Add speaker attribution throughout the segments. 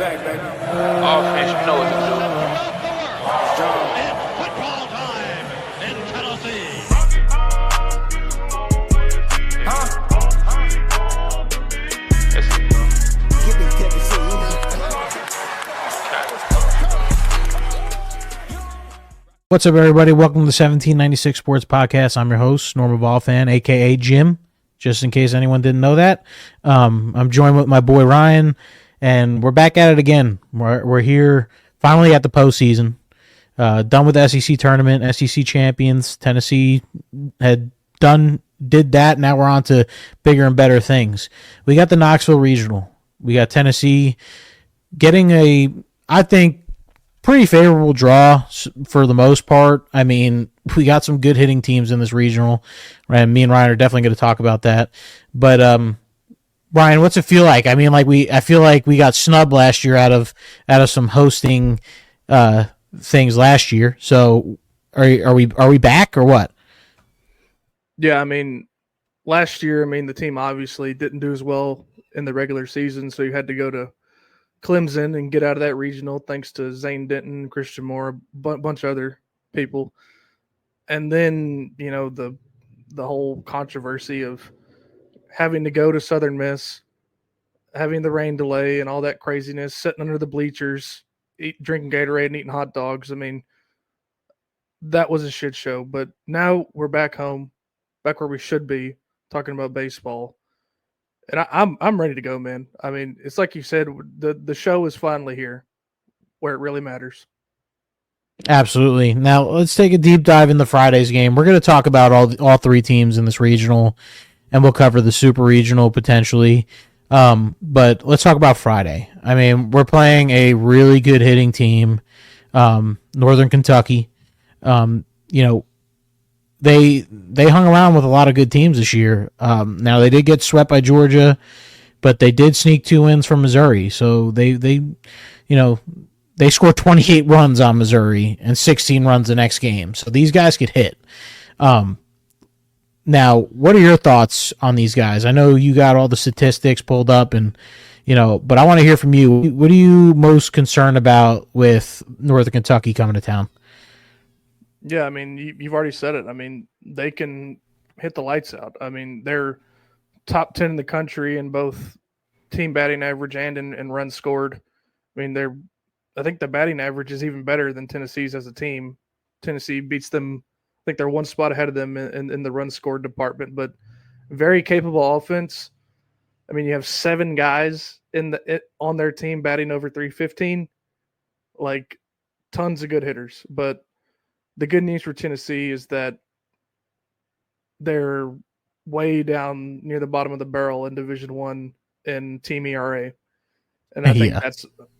Speaker 1: back, baby.
Speaker 2: Offense, you know what to do.
Speaker 3: It's football time in Tennessee.
Speaker 1: Get me Tennessee.
Speaker 4: What's up, everybody? Welcome to the 1796 Sports Podcast. I'm your host, Norman Vol fan, a.k.a. Jim, just in case anyone didn't know that. I'm joined with my boy Ryan, and we're back at it again. We're here finally at the postseason. Done with the SEC tournament, SEC champions. Tennessee did that. Now we're on to bigger and better things. We got the Knoxville Regional. We got Tennessee getting I think, pretty favorable draw for the most part. I mean, we got some good hitting teams in this regional, right? Me and Ryan are definitely going to talk about that. But Ryan, what's it feel like? I mean, I feel like we got snubbed last year out of some hosting things last year. So are we back or what?
Speaker 5: Yeah, I mean, last year, the team obviously didn't do as well in the regular season, so you had to go to Clemson and get out of that regional thanks to Zane Denton, Christian Moore, a bunch of other people. And then, the whole controversy of having to go to Southern Miss, having the rain delay and all that craziness, sitting under the bleachers, drinking Gatorade and eating hot dogs. I mean, that was a shit show. But now we're back home, back where we should be, talking about baseball. And I'm ready to go, man. I mean, it's like you said, the show is finally here, where it really matters.
Speaker 4: Absolutely. Now let's take a deep dive into Friday's game. We're going to talk about all three teams in this regional, and we'll cover the super regional potentially. But let's talk about Friday. I mean, we're playing a really good hitting team, Northern Kentucky. They hung around with a lot of good teams this year. Now they did get swept by Georgia, but they did sneak 2 wins from Missouri. So they scored 28 runs on Missouri and 16 runs the next game. So these guys could hit. Now, what are your thoughts on these guys? I know you got all the statistics pulled up, but I want to hear from you. What are you most concerned about with Northern Kentucky coming to town?
Speaker 5: Yeah, I mean, you've already said it. I mean, they can hit the lights out. I mean, they're top 10 in the country in both team batting average and in runs scored. I mean, I think the batting average is even better than Tennessee's as a team. Tennessee beats them. I think they're one spot ahead of them in the run scored department, but very capable offense. I mean, you have 7 guys on their team batting over 315, like tons of good hitters. But the good news for Tennessee is that they're way down near the bottom of the barrel in Division I in team ERA. And I think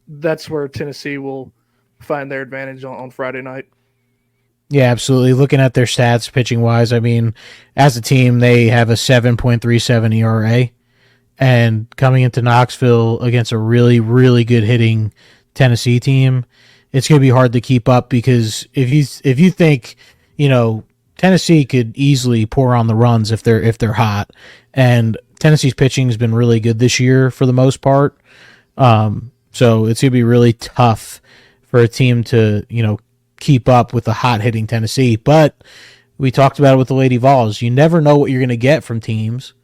Speaker 5: that's where Tennessee will find their advantage on Friday night.
Speaker 4: Yeah, absolutely. Looking at their stats pitching-wise, I mean, as a team, they have a 7.37 ERA. And coming into Knoxville against a really, really good hitting Tennessee team, it's going to be hard to keep up because if you think, Tennessee could easily pour on the runs if they're hot, and Tennessee's pitching has been really good this year for the most part. So it's going to be really tough for a team to, keep up with the hot hitting Tennessee. But we talked about it with the Lady Vols. You never know what you're going to get from teams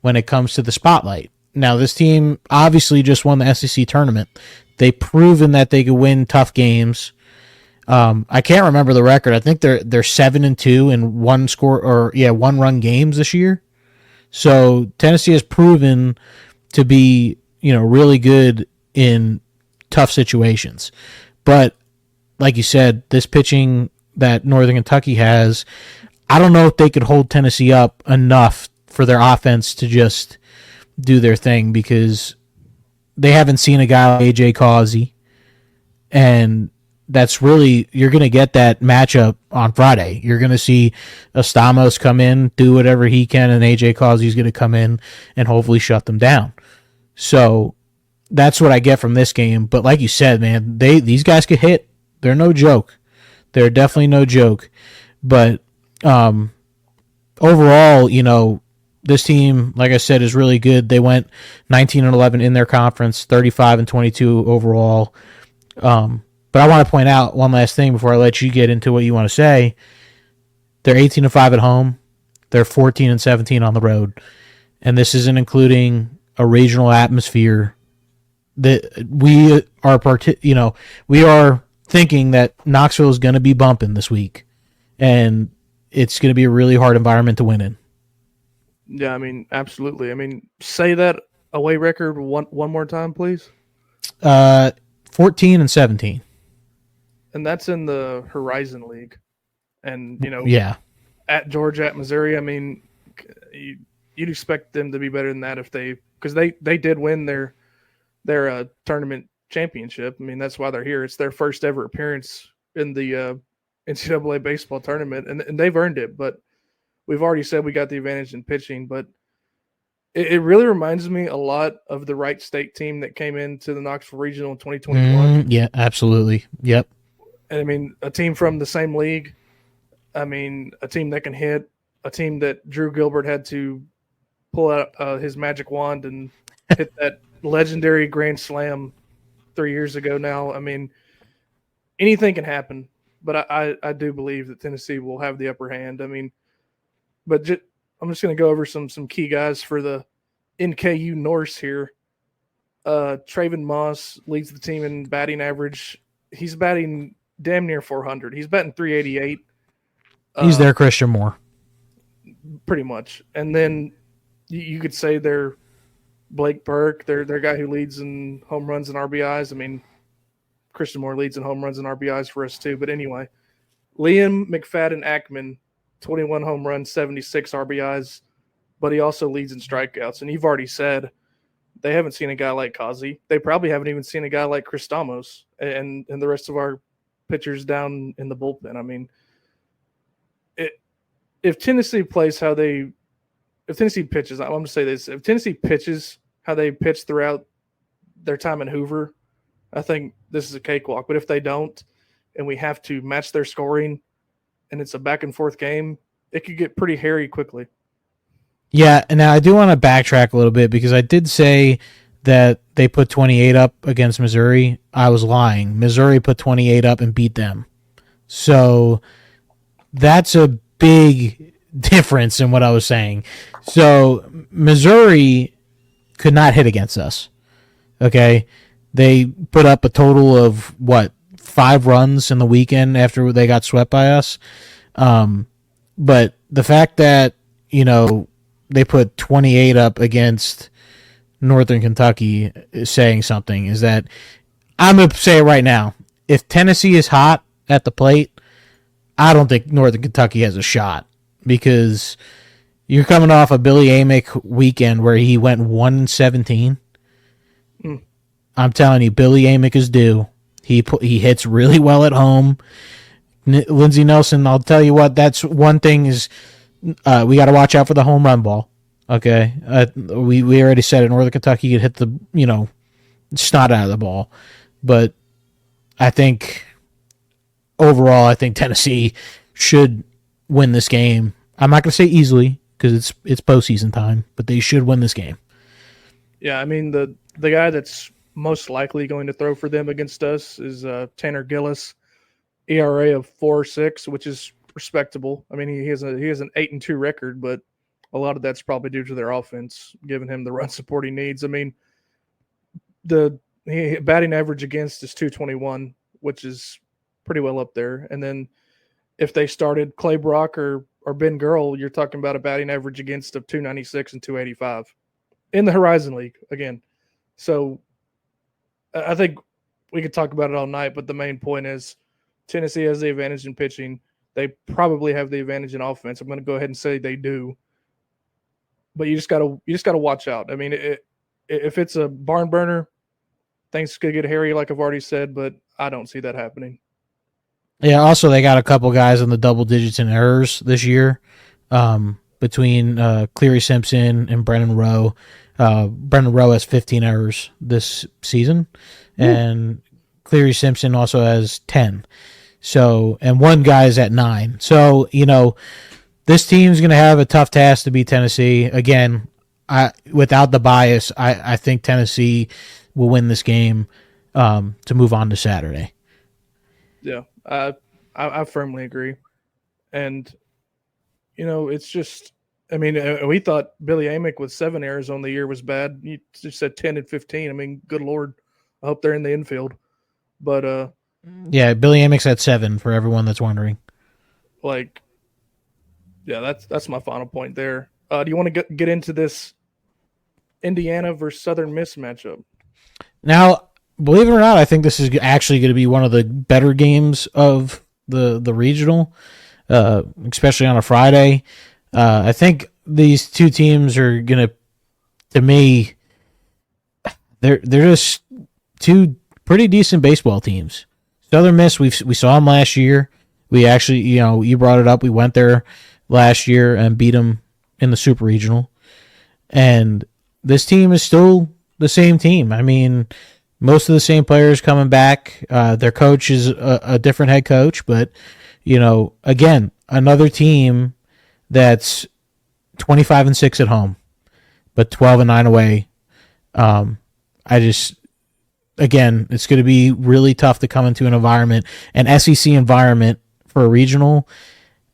Speaker 4: when it comes to the spotlight. Now, this team obviously just won the SEC tournament. They've proven that they could win tough games. I can't remember the record. I think they're 7-2 in one run games this year. So Tennessee has proven to be, really good in tough situations. But like you said, this pitching that Northern Kentucky has, I don't know if they could hold Tennessee up enough for their offense to just do their thing because they haven't seen a guy like A.J. Causey, and that's really, you're going to get that matchup on Friday. You're going to see Estamos come in, do whatever he can, and A.J. Causey's going to come in and hopefully shut them down. So that's what I get from this game. But like you said, man, these guys could hit. They're no joke. They're definitely no joke. But overall, this team, like I said, is really good. They went 19-11 in their conference, 35-22 overall. But I want to point out one last thing before I let you get into what you want to say. They're 18-5 at home. They're 14-17 on the road, and this isn't including a regional atmosphere. That we are thinking that Knoxville is going to be bumping this week, and it's going to be a really hard environment to win in.
Speaker 5: Yeah, I mean, absolutely. I mean, say that away record one more time, please.
Speaker 4: 14-17.
Speaker 5: And that's in the Horizon League. And,
Speaker 4: yeah,
Speaker 5: at Georgia, at Missouri, I mean, you'd expect them to be better than that because they did win their tournament championship. I mean, that's why they're here. It's their first ever appearance in the NCAA baseball tournament, and they've earned it. But we've already said we got the advantage in pitching, but it really reminds me a lot of the Wright State team that came into the Knoxville Regional in 2021.
Speaker 4: Yeah, absolutely. Yep.
Speaker 5: And I mean, a team from the same league. I mean, a team that can hit, a team that Drew Gilbert had to pull out his magic wand and hit that legendary grand slam 3 years ago now. I mean, anything can happen, but I do believe that Tennessee will have the upper hand. I mean, but I'm just going to go over some key guys for the NKU Norse here. Traven Moss leads the team in batting average. He's batting damn near 400. He's batting 388.
Speaker 4: He's their Christian Moore.
Speaker 5: Pretty much. And then you could say they're Blake Burke, their guy who leads in home runs and RBIs. I mean, Christian Moore leads in home runs and RBIs for us too. But anyway, Liam McFadden Ackman, 21 home runs, 76 RBIs, but he also leads in strikeouts. And you've already said they haven't seen a guy like Kazi. They probably haven't even seen a guy like Chris Stamos and the rest of our pitchers down in the bullpen. I mean, if Tennessee plays if Tennessee pitches, I'm going to say this, if Tennessee pitches how they pitch throughout their time in Hoover, I think this is a cakewalk. But if they don't, and we have to match their scoring, and it's a back and forth game, it could get pretty hairy quickly.
Speaker 4: Yeah, and now I do want to backtrack a little bit because I did say that they put 28 up against Missouri. I was lying. Missouri put 28 up and beat them. So that's a big difference in what I was saying. So Missouri could not hit against us. Okay? They put up a total of, 5 runs in the weekend after they got swept by us. But the fact that, they put 28 up against Northern Kentucky is saying something. Is that I'm going to say it right now. If Tennessee is hot at the plate, I don't think Northern Kentucky has a shot because you're coming off a Billy Amick weekend where he went 1-17. I'm telling you, Billy Amick is due. He hits really well at home. Lindsey Nelson, I'll tell you what, that's one thing is we got to watch out for the home run ball. Okay, we already said it. Northern Kentucky could hit the snot out of the ball, but I think overall, Tennessee should win this game. I'm not going to say easily because it's postseason time, but they should win this game.
Speaker 5: Yeah, I mean the guy that's most likely going to throw for them against us is Tanner Gillis, ERA of 4.6, which is respectable. I mean, he has an 8-2 record, but a lot of that's probably due to their offense, giving him the run support he needs. I mean, the batting average against is 221, which is pretty well up there. And then if they started Clay Brock or Ben Girl, you're talking about a batting average against of 296 and 285 in the Horizon League again. So I think we could talk about it all night, but the main point is Tennessee has the advantage in pitching. They probably have the advantage in offense. I'm going to go ahead and say they do, but you just got to watch out. I mean, if it's a barn burner, things could get hairy, like I've already said, but I don't see that happening.
Speaker 4: Yeah. Also, they got a couple guys in the double digits in errors this year, between Cleary Simpson and Brennan Rowe. Brennan Rowe has 15 errors this season, and Cleary Simpson also has 10. So, and one guy's at 9. So, this team's going to have a tough task to beat Tennessee. Again, without the bias, I think Tennessee will win this game to move on to Saturday.
Speaker 5: Yeah, I firmly agree. And, it's just, I mean, we thought Billy Amick with 7 errors on the year was bad. You just said 10 and 15. I mean, good Lord. I hope they're in the infield. But,
Speaker 4: yeah, Billy Amick's at 7 for everyone that's wondering.
Speaker 5: That's my final point there. Do you want to get into this Indiana versus Southern Miss matchup?
Speaker 4: Now, believe it or not, I think this is actually going to be one of the better games of the regional, especially on a Friday. I think these two teams are going to me, they're just two pretty decent baseball teams. Southern Miss, we saw them last year. We actually, you brought it up. We went there last year and beat them in the Super Regional. And this team is still the same team. I mean, most of the same players coming back. Their coach is a different head coach, but, again, another team that's 25-6 at home, but 12-9 away. Again, it's going to be really tough to come into an environment, an SEC environment for a regional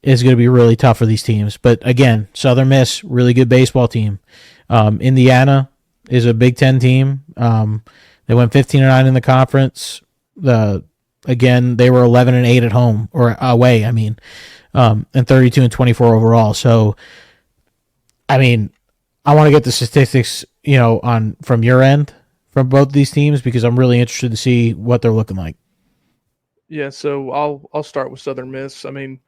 Speaker 4: is going to be really tough for these teams. But again, Southern Miss, really good baseball team. Indiana is a Big Ten team. They went 15-9 in the conference. Again, they were 11-8 at home or away. I mean, and 32-24 overall. So, I mean, I want to get the statistics, from your end from both these teams because I'm really interested to see what they're looking like.
Speaker 5: Yeah, so I'll start with Southern Miss. I mean,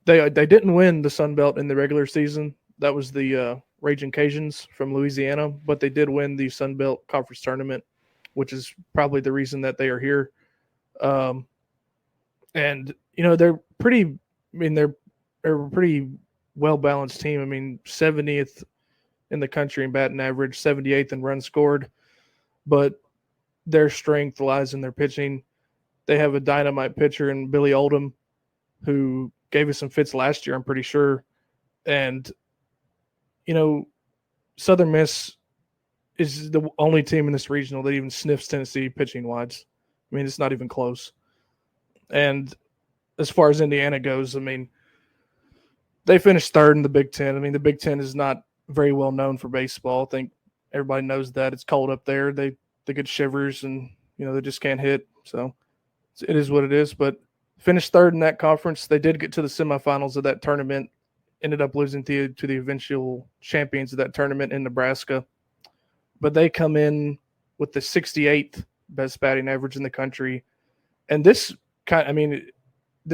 Speaker 5: they didn't win the Sun Belt in the regular season. That was the Raging Cajuns from Louisiana, but they did win the Sun Belt Conference Tournament, which is probably the reason that they are here. And they're pretty. I mean, they're a pretty well balanced team. I mean, 70th in the country in batting average, 78th in runs scored, but their strength lies in their pitching. They have a dynamite pitcher in Billy Oldham, who gave us some fits last year, I'm pretty sure. And, Southern Miss is the only team in this regional that even sniffs Tennessee pitching-wise. I mean, it's not even close. And as far as Indiana goes, I mean, they finished third in the Big Ten. I mean, the Big Ten is not very well known for baseball. I think everybody knows that. It's cold up there. They get shivers and, they just can't hit. So it is what it is. But finished third in that conference. They did get to the semifinals of that tournament, ended up losing to the eventual champions of that tournament in Nebraska. But they come in with the 68th best batting average in the country. And this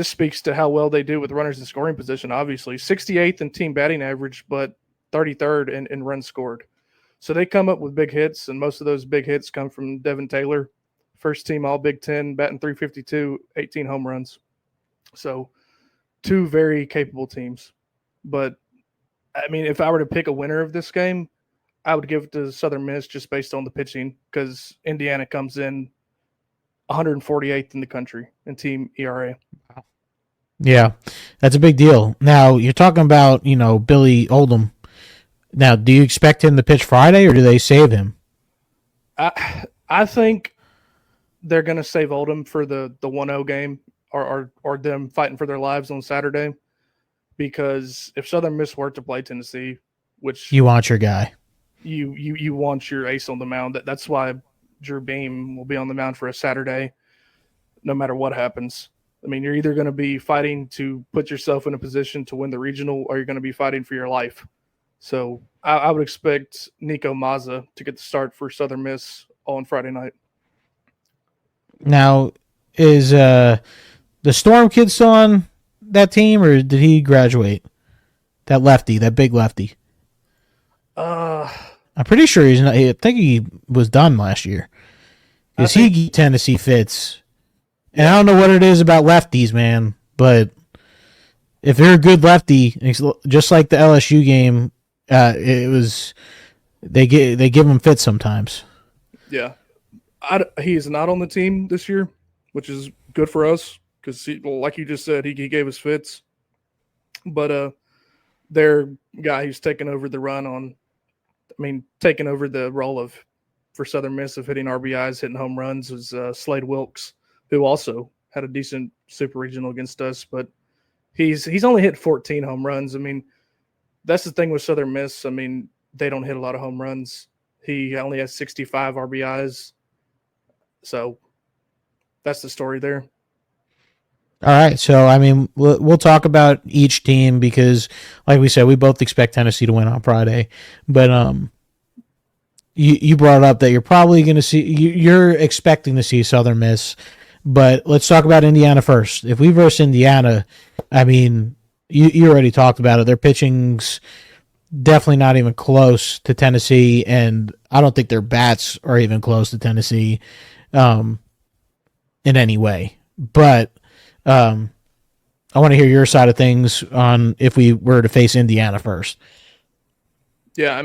Speaker 5: speaks to how well they do with runners in scoring position, obviously. 68th in team batting average, but 33rd in runs scored. So they come up with big hits, and most of those big hits come from Devin Taylor, first team All Big Ten, batting .352, 18 home runs. So two very capable teams. But, I mean, if I were to pick a winner of this game, I would give it to Southern Miss just based on the pitching because Indiana comes in 148th in the country in team ERA.
Speaker 4: Yeah, that's a big deal. Now, you're talking about, Billy Oldham. Now, do you expect him to pitch Friday or do they save him?
Speaker 5: I think they're going to save Oldham for the 1-0 game or them fighting for their lives on Saturday because if Southern Miss were to play Tennessee, which
Speaker 4: you want your guy.
Speaker 5: You want your ace on the mound. That's why Drew Beam will be on the mound for a Saturday no matter what happens. I mean, you're either going to be fighting to put yourself in a position to win the regional or you're going to be fighting for your life. So I would expect Nico Mazza to get the start for Southern Miss on Friday night.
Speaker 4: Now, is the Storm kid still on that team or did he graduate? That lefty, that big lefty. I'm pretty sure he's not. I think he was done last year. Because he Tennessee fits. And I don't know what it is about lefties, man, but if they're a good lefty, just like the LSU game, it was they give him fits sometimes.
Speaker 5: Yeah, he is not on the team this year, which is good for us because, like you just said, he gave us fits. But their guy who's taken over the run on, taking over the role for Southern Miss of hitting RBIs, hitting home runs was Slade Wilkes, who also had a decent super regional against us, but he's only hit 14 home runs. That's the thing with Southern Miss. They don't hit a lot of home runs. He only has 65 RBIs. So that's the story there.
Speaker 4: All right. So, we'll talk about each team because, like we said, we both expect Tennessee to win on Friday. But you brought up that you're probably going to see – you're expecting to see Southern Miss. But let's talk about Indiana first. If we verse Indiana, you already talked about it. Their pitching's definitely not even close to Tennessee, and I don't think their bats are even close to Tennessee in any way. But I want to hear your side of things on if we were to face Indiana first.
Speaker 5: Yeah,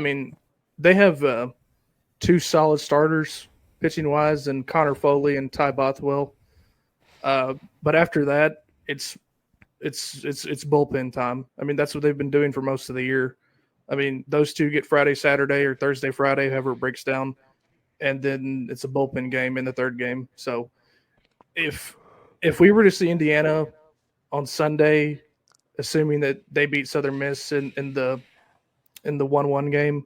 Speaker 5: they have two solid starters pitching-wise, and Connor Foley and Ty Bothwell. But after that, it's bullpen time. That's what they've been doing for most of the year. Those two get Friday, Saturday, or Thursday, Friday, however it breaks down, and then it's a bullpen game in the third game. So if we were to see Indiana on Sunday, assuming that they beat Southern Miss in the 1-1 game,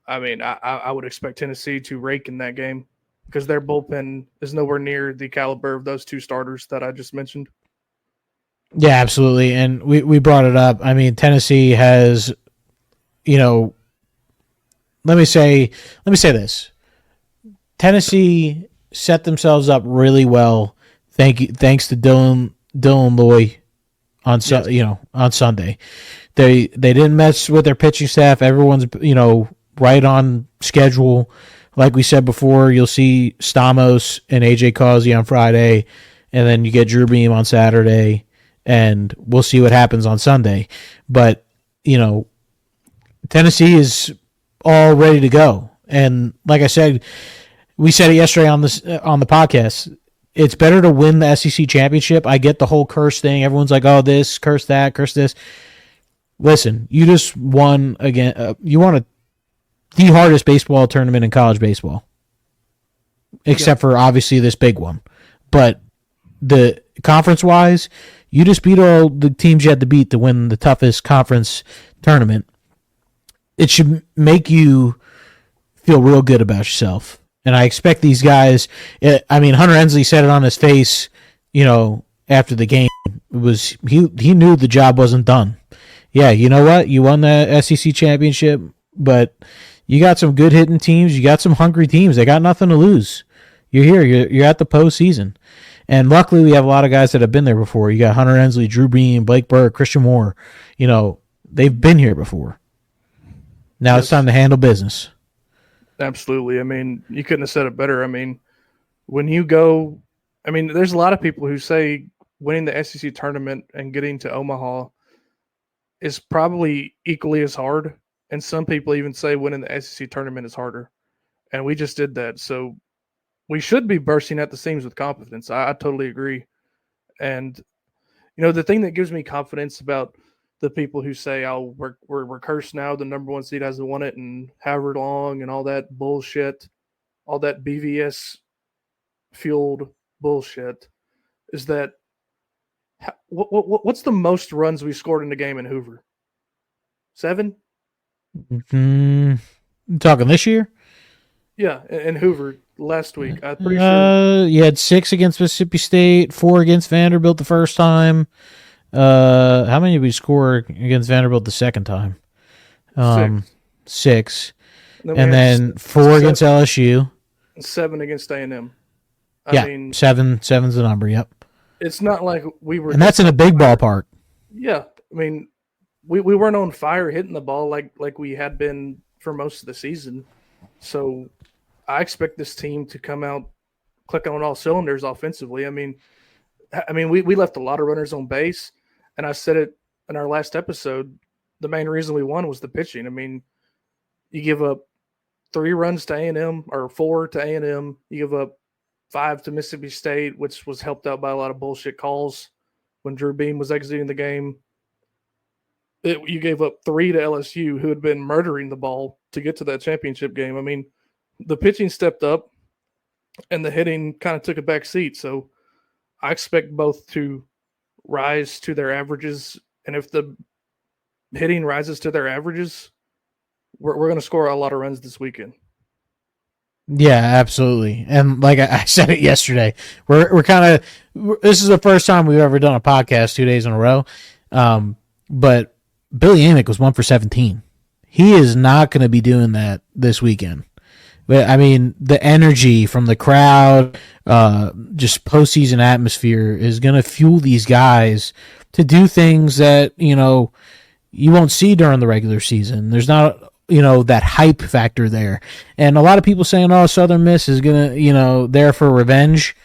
Speaker 5: I would expect Tennessee to rake in that game because their bullpen is nowhere near the caliber of those two starters that I just mentioned.
Speaker 4: Yeah, absolutely. And we brought it up. Tennessee has, let me say this. Tennessee set themselves up really well. Thanks to Dylan Loy on Sunday. They didn't mess with their pitching staff. Everyone's right on schedule. Like we said before, you'll see Stamos and AJ Causey on Friday, and then you get Drew Beam on Saturday, and we'll see what happens on Sunday. But Tennessee is all ready to go. And like I said, we said it yesterday on the podcast. It's better to win the SEC championship. I get the whole curse thing. Everyone's like, "Oh, this curse that, curse this." Listen, you just won again. You won the hardest baseball tournament in college baseball, except for obviously this big one. But the conference-wise, you just beat all the teams you had to beat to win the toughest conference tournament. It should make you feel real good about yourself. And I expect these guys. Hunter Ensley said it on his face, after the game. It was he knew the job wasn't done. Yeah, you know what? You won the SEC championship, but you got some good hitting teams. You got some hungry teams. They got nothing to lose. You're here. You're at the postseason. And luckily, we have a lot of guys that have been there before. You got Hunter Ensley, Drew Beam, Blake Burke, Christian Moore. They've been here before. Now It's time to handle business.
Speaker 5: Absolutely. You couldn't have said it better. When you go, there's a lot of people who say winning the SEC tournament and getting to Omaha is probably equally as hard. And some people even say winning the SEC tournament is harder. And we just did that. So we should be bursting at the seams with confidence. I totally agree. And, the thing that gives me confidence about the people who say, "Oh, we're cursed now. The number one seed hasn't won it in however long," and all that bullshit, all that BVS fueled bullshit, is that what's the most runs we scored in a game in Hoover? 7?
Speaker 4: Talking this year?
Speaker 5: Yeah, in Hoover last week. I'm pretty sure.
Speaker 4: You had 6 against Mississippi State, 4 against Vanderbilt the first time. How many did we score against Vanderbilt the second time? 6. And then 4 against LSU.
Speaker 5: 7 against A&M.
Speaker 4: Seven's the number. Yep.
Speaker 5: It's not like we were,
Speaker 4: and that's in a big ballpark.
Speaker 5: Yeah, we weren't on fire hitting the ball like we had been for most of the season. So I expect this team to come out clicking on all cylinders offensively. We left a lot of runners on base, and I said it in our last episode. The main reason we won was the pitching. You give up 3 runs to A&M or 4 to A&M. You give up 5 to Mississippi State, which was helped out by a lot of bullshit calls when Drew Beam was exiting the game. You gave up 3 to LSU, who had been murdering the ball to get to that championship game. I mean, the pitching stepped up, and the hitting kind of took a back seat. So I expect both to rise to their averages, and if the hitting rises to their averages, we're going to score a lot of runs this weekend.
Speaker 4: Yeah, absolutely. And like I said it yesterday, we're kind of this is the first time we've ever done a podcast 2 days in a row. But Billy Amick was 1 for 17. He is not going to be doing that this weekend. But I mean, the energy from the crowd, just postseason atmosphere is going to fuel these guys to do things that you won't see during the regular season. There's not that hype factor there. And a lot of people saying, oh, Southern Miss is going to, there for revenge.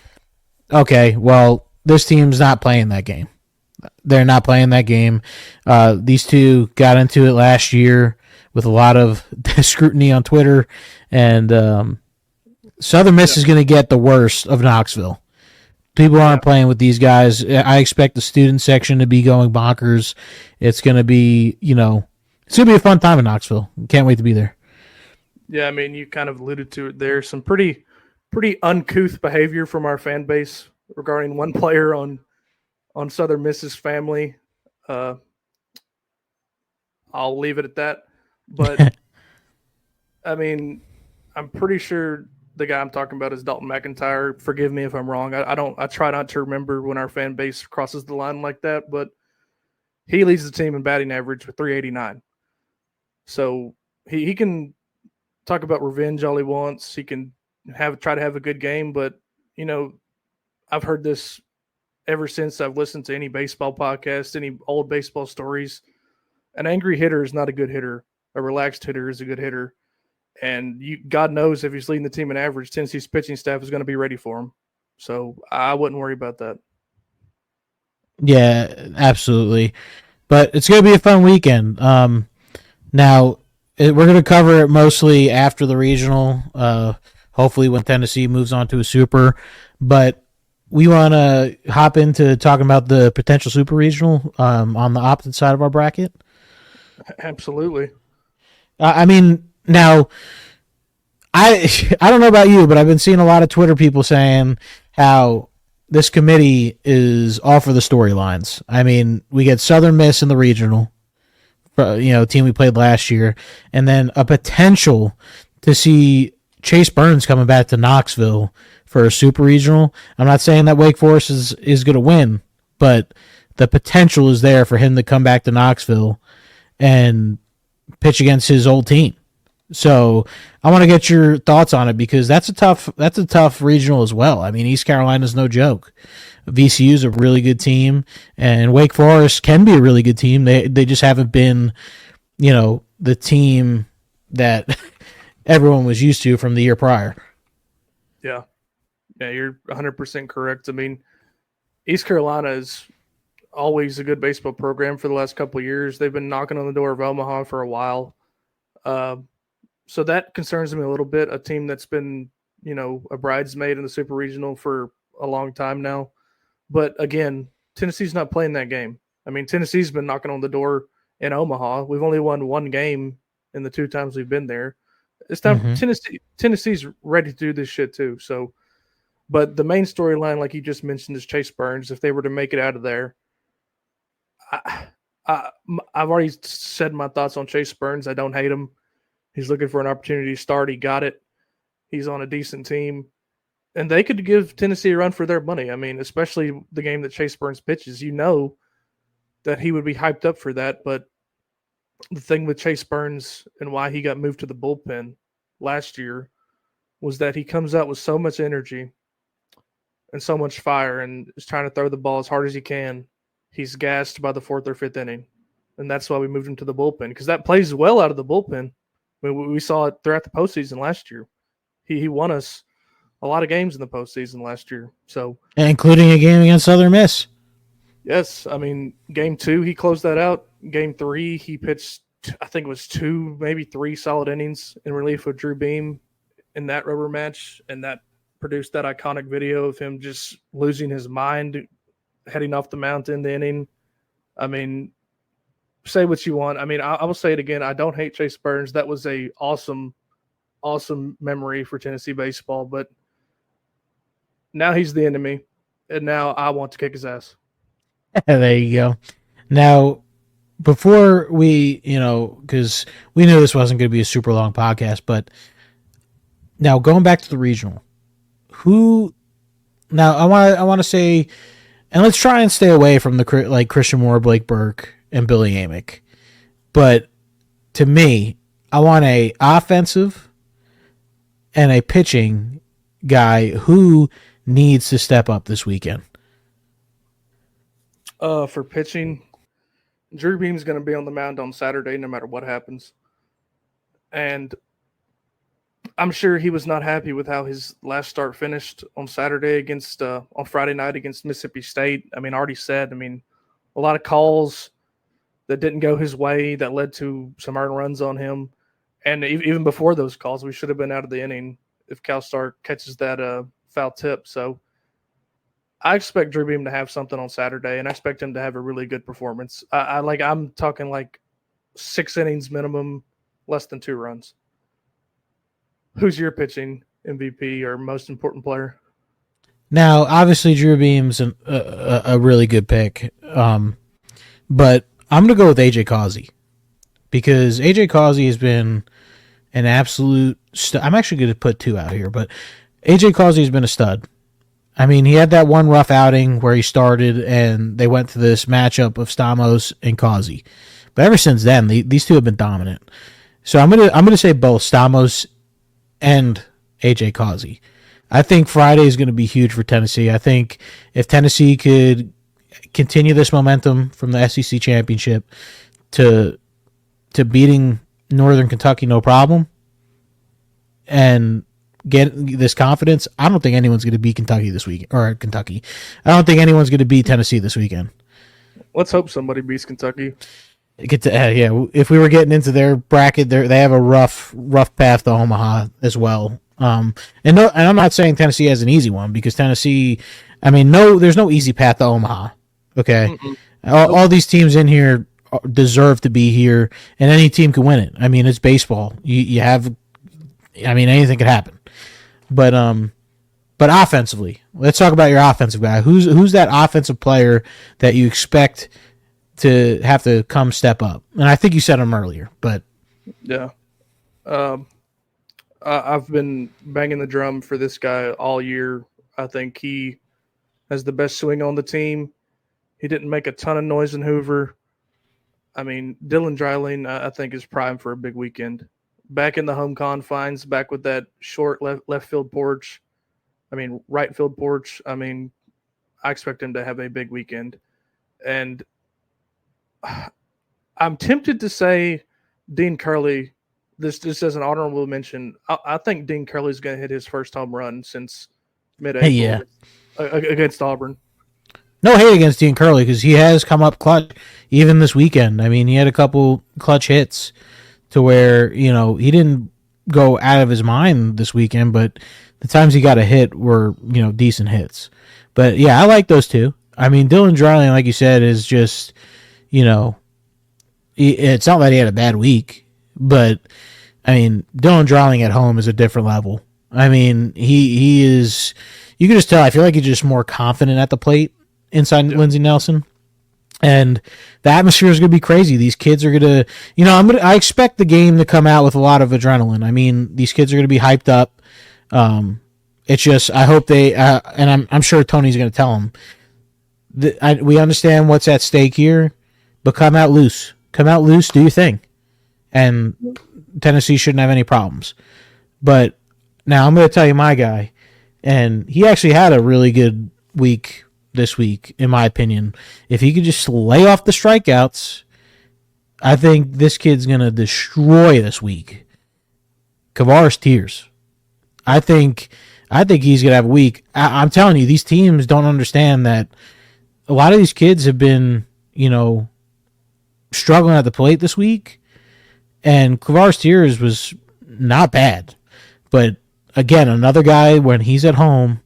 Speaker 4: Okay, well, this team's not playing that game. They're not playing that game. These two got into it last year with a lot of scrutiny on Twitter. And Southern Miss is going to get the worst of Knoxville. People aren't playing with these guys. I expect the student section to be going bonkers. It's going to be, it's going to be a fun time in Knoxville. Can't wait to be there.
Speaker 5: Yeah, I mean, you kind of alluded to it there. Some pretty uncouth behavior from our fan base regarding one player on Southern Miss's family. I'll leave it at that. But, I mean, I'm pretty sure the guy I'm talking about is Dalton McIntyre. Forgive me if I'm wrong. I try not to remember when our fan base crosses the line like that, but he leads the team in batting average with 389. So he can talk about revenge all he wants. He can try to have a good game, but I've heard this ever since I've listened to any baseball podcast, any old baseball stories. An angry hitter is not a good hitter. A relaxed hitter is a good hitter. And God knows if he's leading the team in average, Tennessee's pitching staff is going to be ready for him. So I wouldn't worry about that.
Speaker 4: Yeah, absolutely. But it's going to be a fun weekend. Now, we're going to cover it mostly after the regional, hopefully when Tennessee moves on to a super. But we want to hop into talking about the potential super regional on the opposite side of our bracket.
Speaker 5: Absolutely.
Speaker 4: I mean, now, I don't know about you, but I've been seeing a lot of Twitter people saying how this committee is all for the storylines. I mean, we get Southern Miss in the regional, team we played last year, and then a potential to see Chase Burns coming back to Knoxville for a super regional. I'm not saying that Wake Forest is going to win, but the potential is there for him to come back to Knoxville and pitch against his old team. So I want to get your thoughts on it because that's a tough regional as well. I mean, East Carolina's no joke. VCU is a really good team, and Wake Forest can be a really good team. They just haven't been, the team that everyone was used to from the year prior.
Speaker 5: Yeah, you're 100% correct. I mean, East Carolina is always a good baseball program for the last couple of years. They've been knocking on the door of Omaha for a while. So that concerns me a little bit. A team that's been, a bridesmaid in the Super Regional for a long time now. But again, Tennessee's not playing that game. I mean, Tennessee's been knocking on the door in Omaha. We've only won one game in the 2 times we've been there. It's time. Tennessee's ready to do this shit too. So, but the main storyline, like you just mentioned, is Chase Burns. If they were to make it out of there, I've already said my thoughts on Chase Burns. I don't hate him. He's looking for an opportunity to start. He got it. He's on a decent team. And they could give Tennessee a run for their money. I mean, especially the game that Chase Burns pitches. That he would be hyped up for that. But the thing with Chase Burns and why he got moved to the bullpen last year was that he comes out with so much energy and so much fire and is trying to throw the ball as hard as he can. He's gassed by the 4th or 5th inning. And that's why we moved him to the bullpen because that plays well out of the bullpen. I mean, we saw it throughout the postseason last year. He won us a lot of games in the postseason last year. So,
Speaker 4: including a game against Southern Miss.
Speaker 5: Yes, I mean, game 2 he closed that out. Game 3 he pitched, I think it was 2, maybe 3 solid innings in relief of Drew Beam in that rubber match, and that produced that iconic video of him just losing his mind, heading off the mound in the inning. I mean, say what you want. I mean, I will say it again. I don't hate Chase Burns. That was a awesome memory for Tennessee baseball. But now he's the enemy, and now I want to kick his ass.
Speaker 4: There you go. Now, before we, because we knew this wasn't going to be a super long podcast, but now going back to the regional, now I want to say, and let's try and stay away from the Christian Moore, Blake Burke, and Billy Amick. But to me, I want a offensive and a pitching guy who needs to step up this weekend.
Speaker 5: For pitching, Drew Beam's going to be on the mound on Saturday no matter what happens. And I'm sure he was not happy with how his last start finished on Saturday on Friday night against Mississippi State. I mean, already said, a lot of calls that didn't go his way that led to some earned runs on him. And even before those calls, we should have been out of the inning if CalStar catches that foul tip. So I expect Drew Beam to have something on Saturday, and I expect him to have a really good performance. I'm talking like 6 innings minimum, less than 2 runs. Who's your pitching MVP or most important player?
Speaker 4: Now, obviously, Drew Beam's a really good pick, but I'm going to go with AJ Causey because AJ Causey has been an absolute I'm actually going to put 2 out here, but AJ Causey has been a stud. I mean, he had that one rough outing where he started, and they went to this matchup of Stamos and Causey. But ever since then, these two have been dominant. So I'm gonna say both Stamos and AJ Causey. I think Friday is going to be huge for Tennessee. I think if Tennessee could continue this momentum from the SEC championship to beating Northern Kentucky no problem, and get this confidence, I don't think anyone's going to beat Kentucky this week or Kentucky. I don't think anyone's going to beat Tennessee this weekend.
Speaker 5: Let's hope somebody beats Kentucky.
Speaker 4: If we were getting into their bracket, they have a rough path to Omaha as well. And I'm not saying Tennessee has an easy one because Tennessee, there's no easy path to Omaha. Okay, all these teams in here deserve to be here, and any team can win it. It's baseball. You have, anything could happen. But offensively, let's talk about your offensive guy. Who's that offensive player that you expect to have to come step up? And I think you said him earlier, but
Speaker 5: yeah, I've been banging the drum for this guy all year. I think he has the best swing on the team. He didn't make a ton of noise in Hoover. Dylan Dreiling, I think, is primed for a big weekend. Back in the home confines, back with that short left field porch. Right field porch. I expect him to have a big weekend. And I'm tempted to say Dean Curley, this as an honorable mention. I think Dean Curley's going to hit his first home run since mid-April against Auburn.
Speaker 4: No hate against Dean Curley because he has come up clutch even this weekend. He had a couple clutch hits to where, he didn't go out of his mind this weekend, but the times he got a hit were, decent hits. But, yeah, I like those two. Dylan Dreiling, like you said, is just, it's not that he had a bad week, but, Dylan Dreiling at home is a different level. He is, you can just tell, I feel like he's just more confident at the plate inside Lindsey Nelson. And the atmosphere is going to be crazy. These kids are going to, I expect the game to come out with a lot of adrenaline. These kids are going to be hyped up. It's just, I hope they, and I'm sure Tony's going to tell them, we understand what's at stake here, but come out loose, do your thing. And Tennessee shouldn't have any problems. But now I'm going to tell you my guy, and he actually had a really good week this week, in my opinion. If he could just lay off the strikeouts, I think this kid's going to destroy this week. Kavaris Tears. I think he's going to have a week. I'm telling you, these teams don't understand that a lot of these kids have been, struggling at the plate this week, and Kavaris Tears was not bad. But, again, another guy, when he's at home,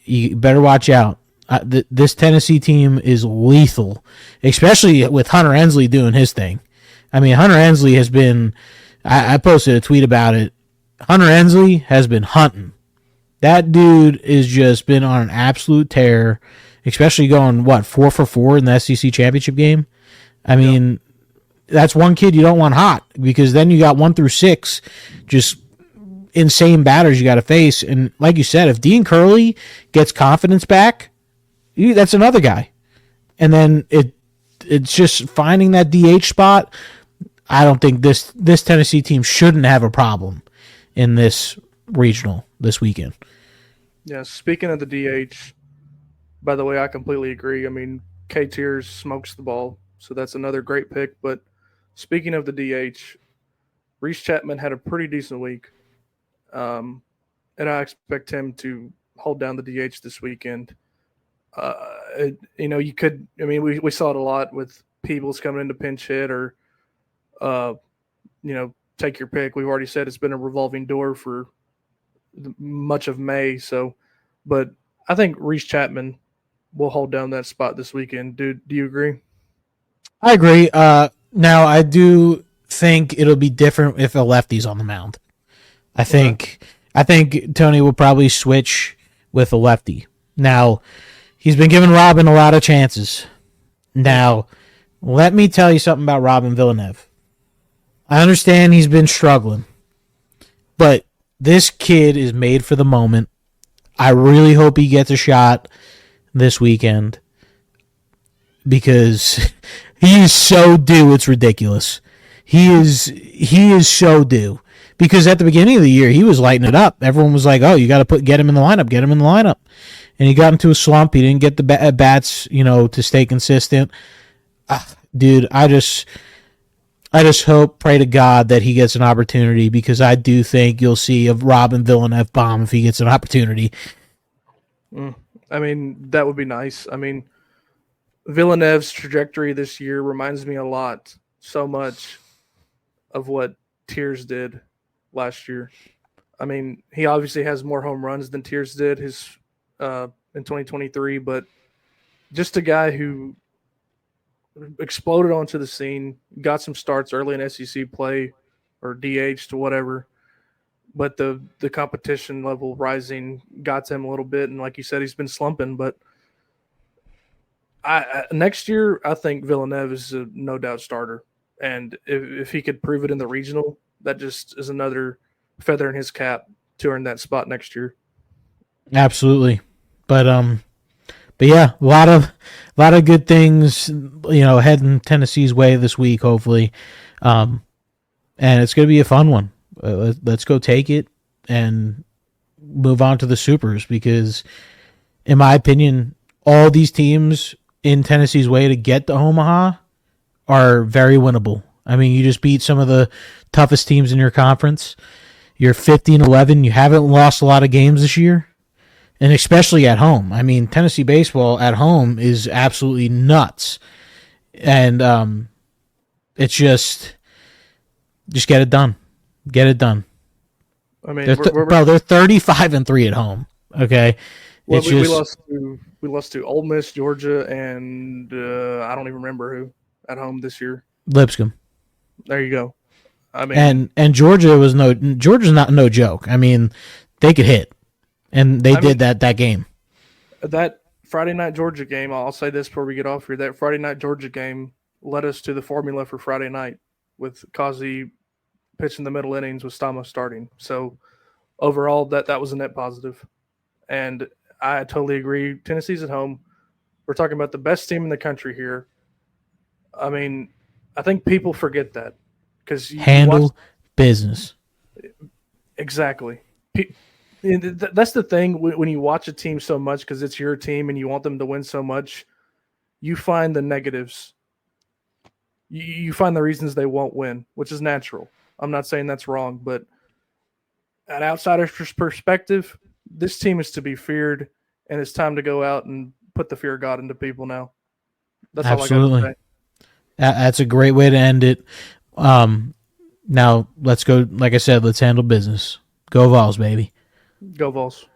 Speaker 4: you better watch out. This Tennessee team is lethal, especially with Hunter Ensley doing his thing. I mean, Hunter Ensley has been. I posted a tweet about it. Hunter Ensley has been hunting. That dude has just been on an absolute tear, especially going 4 for 4 in the SEC championship game. I mean, that's one kid you don't want hot, because then you got 1 through 6 just insane batters you got to face. And like you said, if Dean Curley gets confidence back, that's another guy. And then it's just finding that DH spot. I don't think this Tennessee team shouldn't have a problem in this regional this weekend.
Speaker 5: Yeah, speaking of the DH, by the way, I completely agree. I mean, K-Tiers smokes the ball, so that's another great pick. But speaking of the DH, Reese Chapman had a pretty decent week, and I expect him to hold down the DH this weekend. You could – I mean, we saw it a lot with Peebles coming into pinch hit or, take your pick. We've already said it's been a revolving door for much of May. So, but I think Reese Chapman will hold down that spot this weekend. Do you agree?
Speaker 4: I agree. Now, I do think it'll be different if a lefty's on the mound. I think Tony will probably switch with a lefty. Now, he's been giving Robin a lot of chances. Now, let me tell you something about Robin Villeneuve. I understand he's been struggling, but this kid is made for the moment. I really hope he gets a shot this weekend because he is so due. It's ridiculous. He is so due because at the beginning of the year he was lighting it up. Everyone was like, "Oh, you got to get him in the lineup, get him in the lineup," and he got into a slump. He didn't get the bats, to stay consistent. Dude, I just pray to God that he gets an opportunity because I do think you'll see a Robin Villeneuve bomb if he gets an opportunity.
Speaker 5: I mean, that would be nice. I mean, Villeneuve's trajectory this year reminds me so much of what Tiers did last year. I mean, he obviously has more home runs than Tiers did in 2023, but just a guy who exploded onto the scene, got some starts early in SEC play or DH to whatever, but the competition level rising got to him a little bit, and like you said, he's been slumping. But next year, I think Villeneuve is a no doubt starter, and if he could prove it in the regional, that just is another feather in his cap to earn that spot next year.
Speaker 4: Absolutely, but yeah, a lot of good things, heading Tennessee's way this week, hopefully, and it's going to be a fun one. Let's go take it and move on to the Supers because, in my opinion, all these teams in Tennessee's way to get to Omaha are very winnable. I mean, you just beat some of the toughest teams in your conference. You're 50-11. You haven't lost a lot of games this year. And especially at home. I mean, Tennessee baseball at home is absolutely nuts. And it's just get it done. Get it done.
Speaker 5: I mean,
Speaker 4: they're 35-3 at home. Okay,
Speaker 5: well, we lost to Ole Miss, Georgia, and I don't even remember who at home this year.
Speaker 4: Lipscomb.
Speaker 5: There you go. I mean,
Speaker 4: and Georgia's not no joke. I mean, they could hit. And they did that game.
Speaker 5: That Friday night Georgia game, I'll say this before we get off here, that Friday night Georgia game led us to the formula for Friday night with Kazi pitching the middle innings with Stamos starting. So overall, that was a net positive. And I totally agree. Tennessee's at home. We're talking about the best team in the country here. I mean, I think people forget that.
Speaker 4: Handle business.
Speaker 5: Exactly. That's the thing when you watch a team so much because it's your team and you want them to win so much, you find the negatives. You find the reasons they won't win, which is natural. I'm not saying that's wrong, but an outsider's perspective, this team is to be feared, and it's time to go out and put the fear of God into people now. That's
Speaker 4: Absolutely.
Speaker 5: all I got to say.
Speaker 4: That's a great way to end it. Now, let's go, like I said, let's handle business. Go Vols, baby.
Speaker 5: Go Vols.